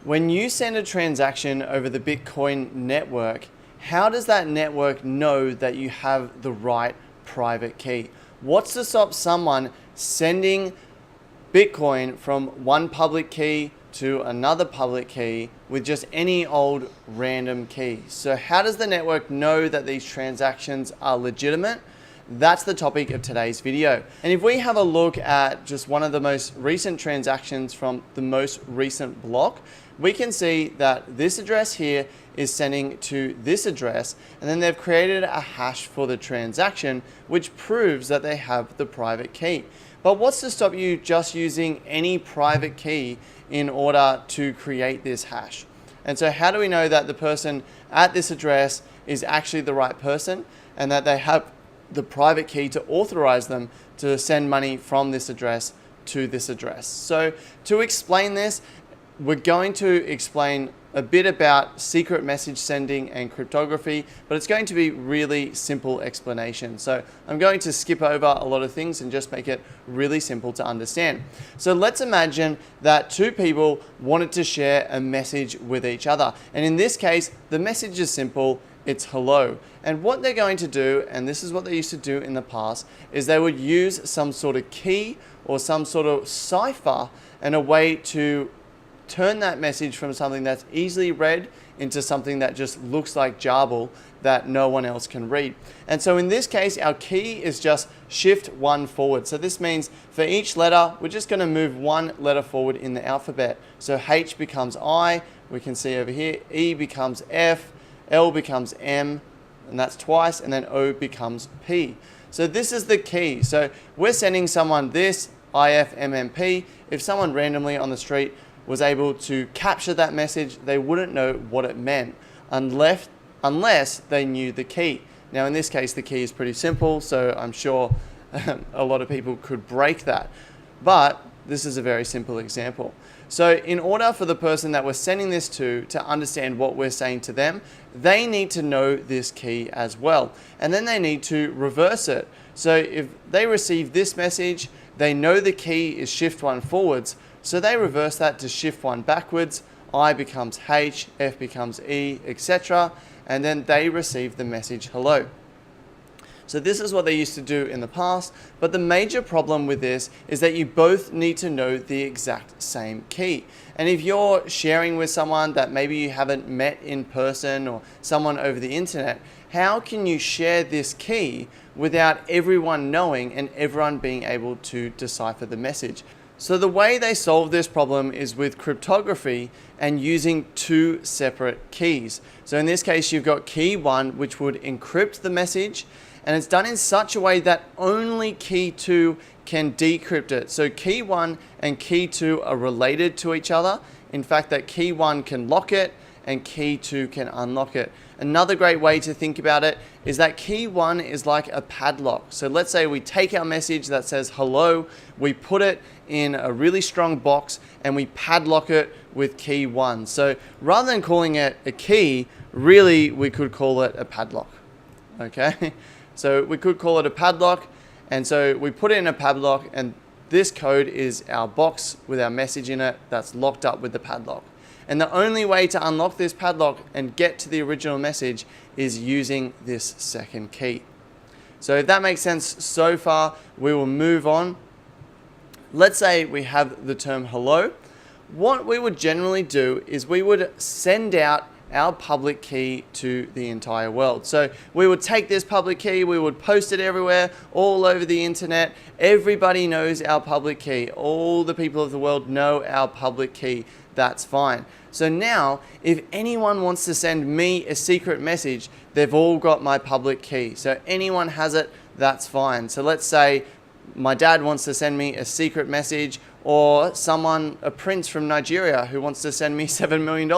When you send a transaction over the Bitcoin network, how does that network know that you have the right private key? What's to stop someone sending Bitcoin from one public key to another public key with just any old random key? So how does the network know that these transactions are legitimate? That's the topic of today's video. And if we have a look at just one of the most recent transactions from the most recent block, we can see that this address here is sending to this address, and then they've created a hash for the transaction, which proves that they have the private key. But what's to stop you just using any private key in order to create this hash? And so how do we know that the person at this address is actually the right person and that they have the private key to authorize them to send money from this address to this address? So to explain this, we're going to explain a bit about secret message sending and cryptography, but it's going to be really simple explanation. So I'm going to skip over a lot of things and just make it really simple to understand. So let's imagine that two people wanted to share a message with each other. And in this case, the message is simple. It's hello. And what they're going to do, and this is what they used to do in the past, is they would use some sort of key or some sort of cipher and a way to turn that message from something that's easily read into something that just looks like jarble that no one else can read. And so in this case, our key is just shift one forward. So this means for each letter, we're just going to move one letter forward in the alphabet. So H becomes I, we can see over here, E becomes F, L becomes M, and that's twice, and then O becomes P. So this is the key. So we're sending someone this, IFMMP. If someone randomly on the street was able to capture that message, they wouldn't know what it meant unless they knew the key. Now in this case, the key is pretty simple, so I'm sure a lot of people could break that. But this is a very simple example. So in order for the person that we're sending this to understand what we're saying to them, they need to know this key as well. And then they need to reverse it. So if they receive this message, they know the key is shift one forwards, so they reverse that to shift one backwards. I becomes H, F becomes E, etc. And then they receive the message hello. So this is what they used to do in the past, but the major problem with this is that you both need to know the exact same key. And if you're sharing with someone that maybe you haven't met in person or someone over the internet, how can you share this key without everyone knowing and everyone being able to decipher the message? So the way they solve this problem is with cryptography and using two separate keys. So in this case, you've got key one, which would encrypt the message, and it's done in such a way that only key two can decrypt it. So key one and key two are related to each other. In fact, that key one can lock it and key two can unlock it. Another great way to think about it is that key one is like a padlock. So let's say we take our message that says hello, we put it in a really strong box and we padlock it with key one. So rather than calling it a key, really we could call it a padlock. Okay? So we could call it a padlock, and so we put it in a padlock, and this code is our box with our message in it that's locked up with the padlock. And the only way to unlock this padlock and get to the original message is using this second key. So if that makes sense so far, we will move on. Let's say we have the term hello. What we would generally do is we would send out our public key to the entire world. So we would take this public key, we would post it everywhere, all over the internet. Everybody knows our public key. All the people of the world know our public key. That's fine. So now, if anyone wants to send me a secret message, they've all got my public key. So anyone has it, that's fine. So let's say my dad wants to send me a secret message, or someone, a prince from Nigeria who wants to send me $7 million.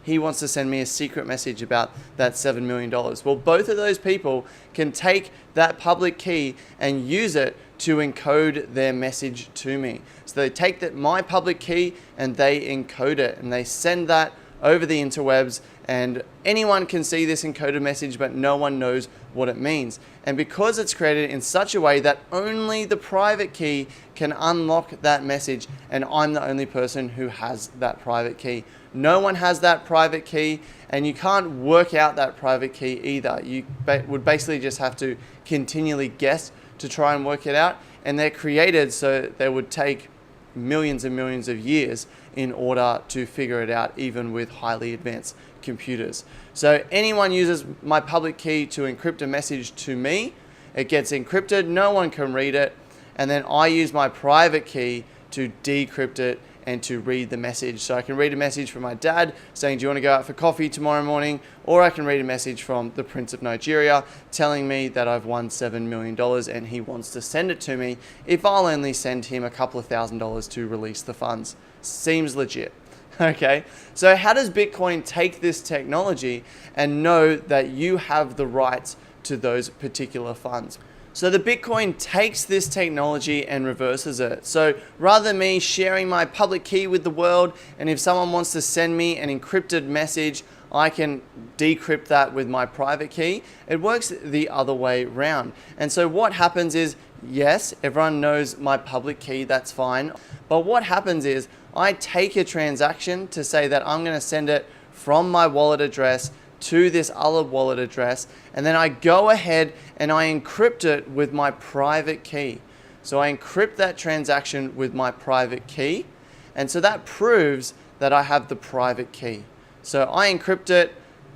He wants to send me a secret message about that $7 million. Well, both of those people can take that public key and use it to encode their message to me. So they take my public key and they encode it and they send that over the interwebs, and anyone can see this encoded message, but no one knows what it means. And because it's created in such a way that only the private key can unlock that message, and I'm the only person who has that private key. No one has that private key, and you can't work out that private key either. You would basically just have to continually guess to try and work it out, and they're created so they would take millions and millions of years in order to figure it out, even with highly advanced computers. So anyone uses my public key to encrypt a message to me, it gets encrypted, no one can read it, and then I use my private key to decrypt it and to read the message. So I can read a message from my dad saying, do you want to go out for coffee tomorrow morning? Or I can read a message from the Prince of Nigeria telling me that I've won $7 million and he wants to send it to me if I'll only send him a couple of $1,000s to release the funds. Seems legit. Okay, so how does Bitcoin take this technology and know that you have the rights to those particular funds? So the Bitcoin takes this technology and reverses it. So rather than me sharing my public key with the world, and if someone wants to send me an encrypted message, I can decrypt that with my private key. It works the other way around. And so what happens is, yes, everyone knows my public key, that's fine. But what happens is I take a transaction to say that I'm going to send it from my wallet address to this other wallet address, and then I go ahead and I encrypt it with my private key. So I encrypt that transaction with my private key, and so that proves that I have the private key. So I encrypt it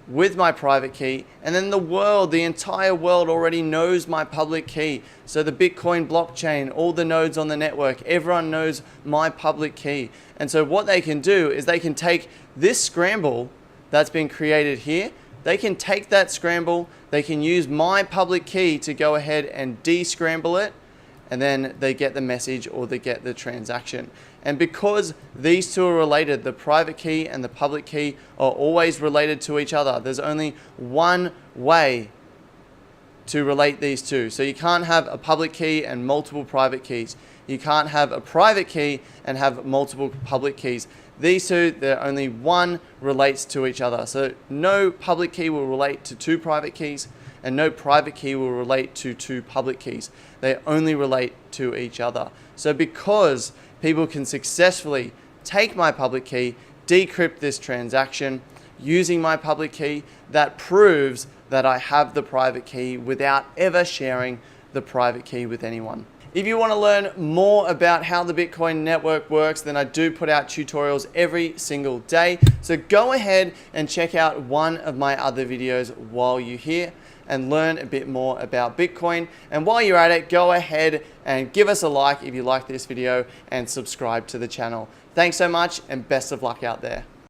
with my private key, and then the entire world already knows my public key. So the Bitcoin blockchain, all the nodes on the network, everyone knows my public key. And so what they can do is they can take this scramble that's been created here, they can take that scramble, they can use my public key to go ahead and descramble it, and then they get the message or they get the transaction. And because these two are related, the private key and the public key are always related to each other. There's only one way to relate these two. So you can't have a public key and multiple private keys. You can't have a private key and have multiple public keys. These two, only one relates to each other. So no public key will relate to two private keys, and no private key will relate to two public keys. They only relate to each other. So because people can successfully take my public key, decrypt this transaction using my public key, that proves that I have the private key without ever sharing the private key with anyone. If you want to learn more about how the Bitcoin network works, then I do put out tutorials every single day. So go ahead and check out one of my other videos while you're here and learn a bit more about Bitcoin. And while you're at it, go ahead and give us a like if you like this video and subscribe to the channel. Thanks so much and best of luck out there.